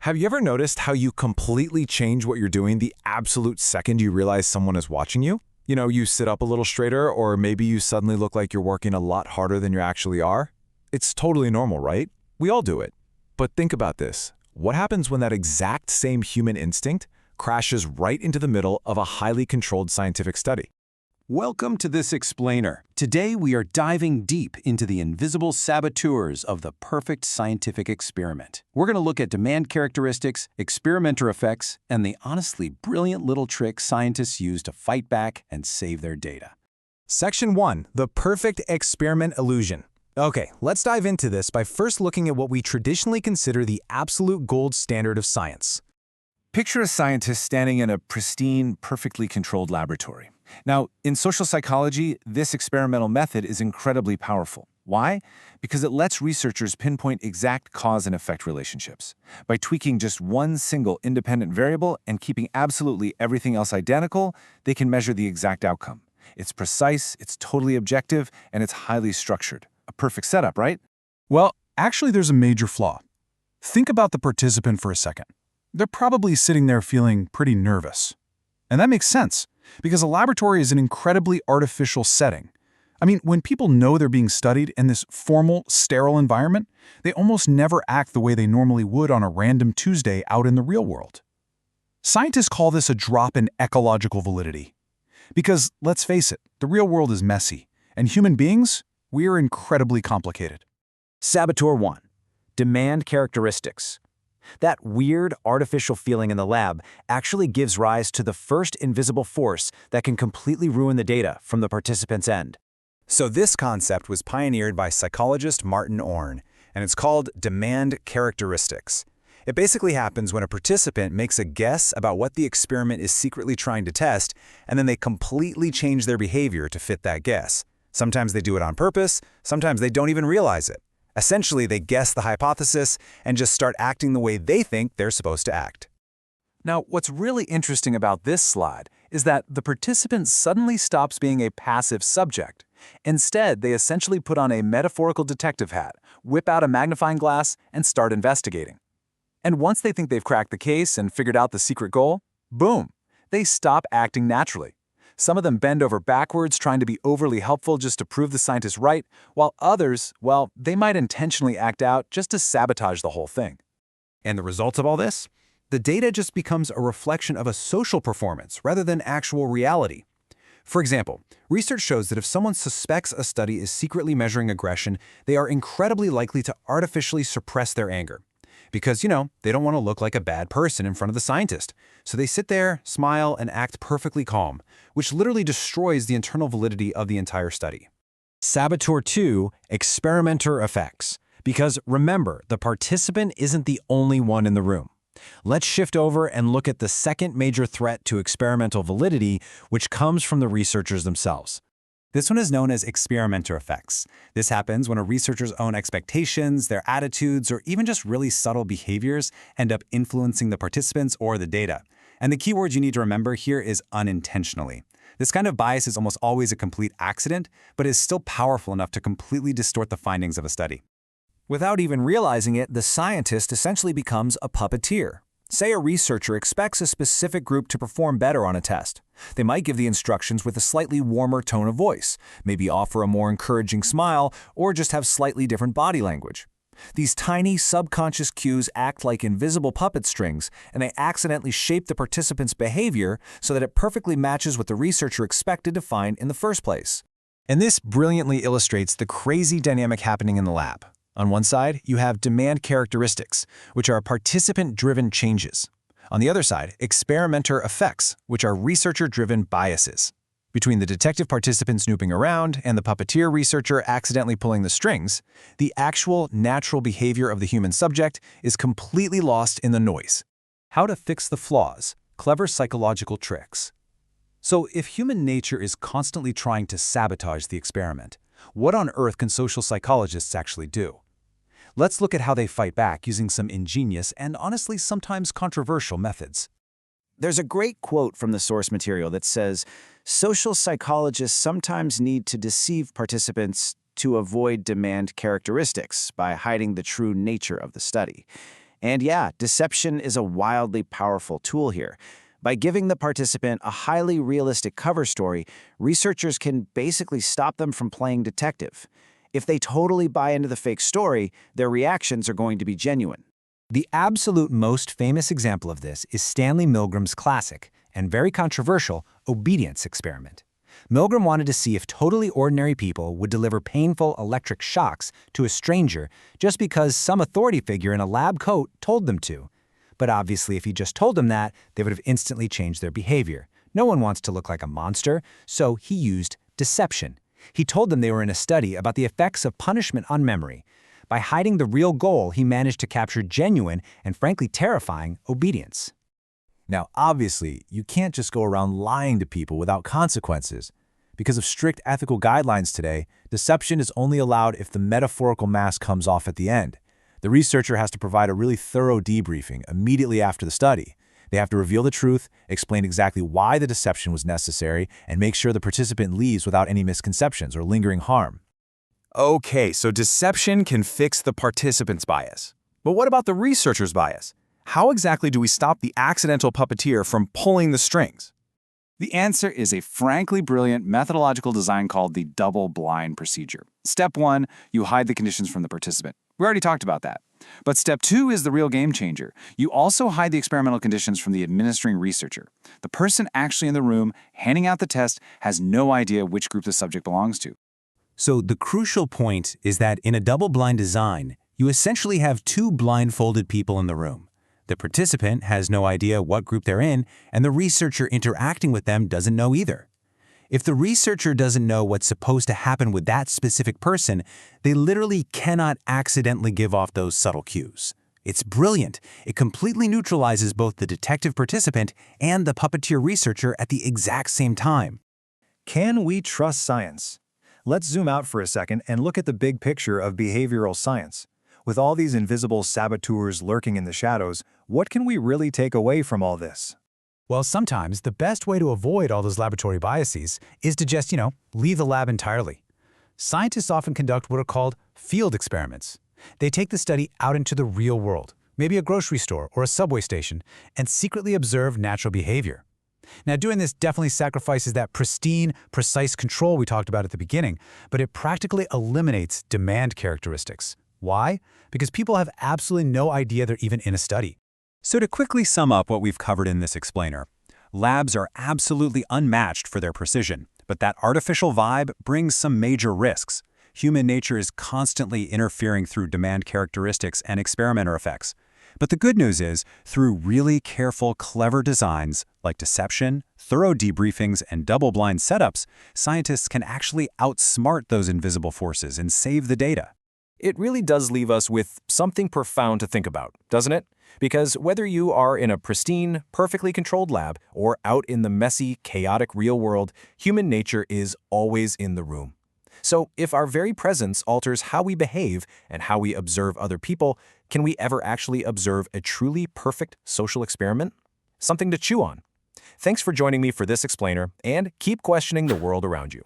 Have you ever noticed how you completely change what you're doing the absolute second you realize someone is watching you? You sit up a little straighter, or maybe you suddenly look like you're working a lot harder than you actually are? It's totally normal, right? We all do it. But think about this. What happens when that exact same human instinct crashes right into the middle of a highly controlled scientific study? Welcome to this explainer. Today we are diving deep into the invisible saboteurs of the perfect scientific experiment. We're going to look at demand characteristics, experimenter effects, and the honestly brilliant little tricks scientists use to fight back and save their data. Section 1. The perfect experiment illusion. Okay, let's dive into this by first looking at what we traditionally consider the absolute gold standard of science. Picture a scientist standing in a pristine, perfectly controlled laboratory. Now, in social psychology, this experimental method is incredibly powerful. Why? Because it lets researchers pinpoint exact cause and effect relationships. By tweaking just one single independent variable and keeping absolutely everything else identical, they can measure the exact outcome. It's precise, it's totally objective, and it's highly structured. A perfect setup, right? Well, actually, there's a major flaw. Think about the participant for a second. They're probably sitting there feeling pretty nervous. And that makes sense, because a laboratory is an incredibly artificial setting. I mean, when people know they're being studied in this formal, sterile environment, they almost never act the way they normally would on a random Tuesday out in the real world. Scientists call this a drop in ecological validity. Because, let's face it, the real world is messy, and human beings, we are incredibly complicated. Saboteur 1. Demand characteristics. That weird, artificial feeling in the lab actually gives rise to the first invisible force that can completely ruin the data from the participant's end. So this concept was pioneered by psychologist Martin Orne, and it's called demand characteristics. It basically happens when a participant makes a guess about what the experiment is secretly trying to test, and then they completely change their behavior to fit that guess. Sometimes they do it on purpose, sometimes they don't even realize it. Essentially, they guess the hypothesis and just start acting the way they think they're supposed to act. Now, what's really interesting about this slide is that the participant suddenly stops being a passive subject. Instead, they essentially put on a metaphorical detective hat, whip out a magnifying glass, and start investigating. And once they think they've cracked the case and figured out the secret goal, boom, they stop acting naturally. Some of them bend over backwards trying to be overly helpful just to prove the scientist right, while others, well, they might intentionally act out just to sabotage the whole thing. And the result of all this? The data just becomes a reflection of a social performance rather than actual reality. For example, research shows that if someone suspects a study is secretly measuring aggression, they are incredibly likely to artificially suppress their anger. Because, they don't want to look like a bad person in front of the scientist. So they sit there, smile, and act perfectly calm, which literally destroys the internal validity of the entire study. Saboteur 2. Experimenter effects. Because remember, the participant isn't the only one in the room. Let's shift over and look at the second major threat to experimental validity, which comes from the researchers themselves. This one is known as experimenter effects. This happens when a researcher's own expectations, their attitudes, or even just really subtle behaviors end up influencing the participants or the data. And the key word you need to remember here is unintentionally. This kind of bias is almost always a complete accident, but is still powerful enough to completely distort the findings of a study. Without even realizing it, the scientist essentially becomes a puppeteer. Say a researcher expects a specific group to perform better on a test. They might give the instructions with a slightly warmer tone of voice, maybe offer a more encouraging smile, or just have slightly different body language. These tiny subconscious cues act like invisible puppet strings, and they accidentally shape the participant's behavior so that it perfectly matches what the researcher expected to find in the first place. And this brilliantly illustrates the crazy dynamic happening in the lab. On one side, you have demand characteristics, which are participant-driven changes. On the other side, experimenter effects, which are researcher-driven biases. Between the detective participant snooping around and the puppeteer researcher accidentally pulling the strings, the actual natural behavior of the human subject is completely lost in the noise. How to fix the flaws. Clever psychological tricks. So if human nature is constantly trying to sabotage the experiment, what on earth can social psychologists actually do? Let's look at how they fight back using some ingenious and honestly sometimes controversial methods. There's a great quote from the source material that says, "Social psychologists sometimes need to deceive participants to avoid demand characteristics by hiding the true nature of the study." And yeah, deception is a wildly powerful tool here. By giving the participant a highly realistic cover story, researchers can basically stop them from playing detective. If they totally buy into the fake story, their reactions are going to be genuine. The absolute most famous example of this is Stanley Milgram's classic and very controversial obedience experiment. Milgram wanted to see if totally ordinary people would deliver painful electric shocks to a stranger just because some authority figure in a lab coat told them to. But obviously, if he just told them that, they would have instantly changed their behavior. No one wants to look like a monster, so he used deception. He told them they were in a study about the effects of punishment on memory. By hiding the real goal, he managed to capture genuine and frankly terrifying obedience. Now, obviously, you can't just go around lying to people without consequences. Because of strict ethical guidelines today, deception is only allowed if the metaphorical mask comes off at the end. The researcher has to provide a really thorough debriefing immediately after the study. They have to reveal the truth, explain exactly why the deception was necessary, and make sure the participant leaves without any misconceptions or lingering harm. Okay, so deception can fix the participant's bias. But what about the researcher's bias? How exactly do we stop the accidental puppeteer from pulling the strings? The answer is a frankly brilliant methodological design called the double-blind procedure. Step 1, you hide the conditions from the participant. We already talked about that. But step 2 is the real game changer. You also hide the experimental conditions from the administering researcher. The person actually in the room handing out the test has no idea which group the subject belongs to. So the crucial point is that in a double-blind design, you essentially have two blindfolded people in the room. The participant has no idea what group they're in, and the researcher interacting with them doesn't know either. If the researcher doesn't know what's supposed to happen with that specific person, they literally cannot accidentally give off those subtle cues. It's brilliant. It completely neutralizes both the detective participant and the puppeteer researcher at the exact same time. Can we trust science? Let's zoom out for a second and look at the big picture of behavioral science. With all these invisible saboteurs lurking in the shadows, what can we really take away from all this? Well, sometimes the best way to avoid all those laboratory biases is to just, leave the lab entirely. Scientists often conduct what are called field experiments. They take the study out into the real world, maybe a grocery store or a subway station, and secretly observe natural behavior. Now, doing this definitely sacrifices that pristine, precise control we talked about at the beginning, but it practically eliminates demand characteristics. Why? Because people have absolutely no idea they're even in a study. So to quickly sum up what we've covered in this explainer, labs are absolutely unmatched for their precision, but that artificial vibe brings some major risks. Human nature is constantly interfering through demand characteristics and experimenter effects. But the good news is, through really careful, clever designs like deception, thorough debriefings, and double-blind setups, scientists can actually outsmart those invisible forces and save the data. It really does leave us with something profound to think about, doesn't it? Because whether you are in a pristine, perfectly controlled lab or out in the messy, chaotic real world, human nature is always in the room. So if our very presence alters how we behave and how we observe other people, can we ever actually observe a truly perfect social experiment? Something to chew on. Thanks for joining me for this explainer, and keep questioning the world around you.